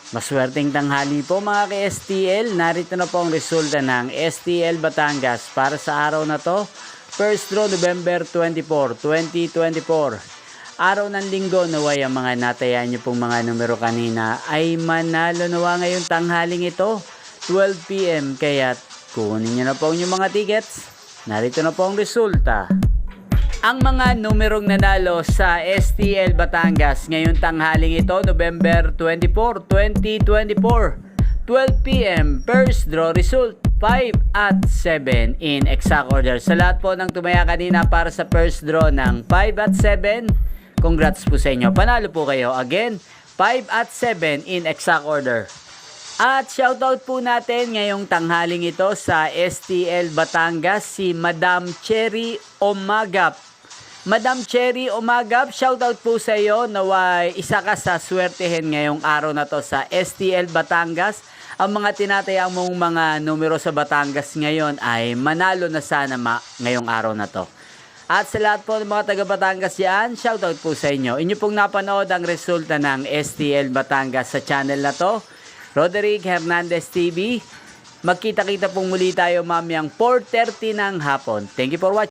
Maswerteng tanghali po mga ka-STL. Narito na po ang resulta ng STL Batangas para sa araw na to. First draw November 24, 2024. Araw ng linggo, naway ang mga natayaan nyo pong mga numero kanina ay manalo nawa ngayong tanghaling ito, 12 PM. Kaya kunin nyo na po ang inyong mga tickets. Narito na po ang resulta. Ang mga numerong nanalo sa STL Batangas ngayong tanghaling ito, November 24, 2024, 12 PM, first draw result, 5 at 7 in exact order. Sa lahat po ng tumaya kanina para sa first draw ng 5 at 7, congrats po sa inyo. Panalo po kayo. Again, 5 at 7 in exact order. At shoutout po natin ngayong tanghaling ito sa STL Batangas si Madam Cherry Omagap. Madam Cherry Omagap, shoutout po sa iyo. Naway isa ka sa swertehin ngayong araw na to sa STL Batangas. Ang mga tinatayang mong mga numero sa Batangas ngayon ay manalo na sana ngayong araw na to. At sa lahat po ng mga taga Batangas yan, shoutout po sa inyo. Inyo pong napanood ang resulta ng STL Batangas sa channel na to, Roderick Hernandez TV. Magkita-kita pong muli tayo mamayang 4:30 ng hapon. Thank you for watching.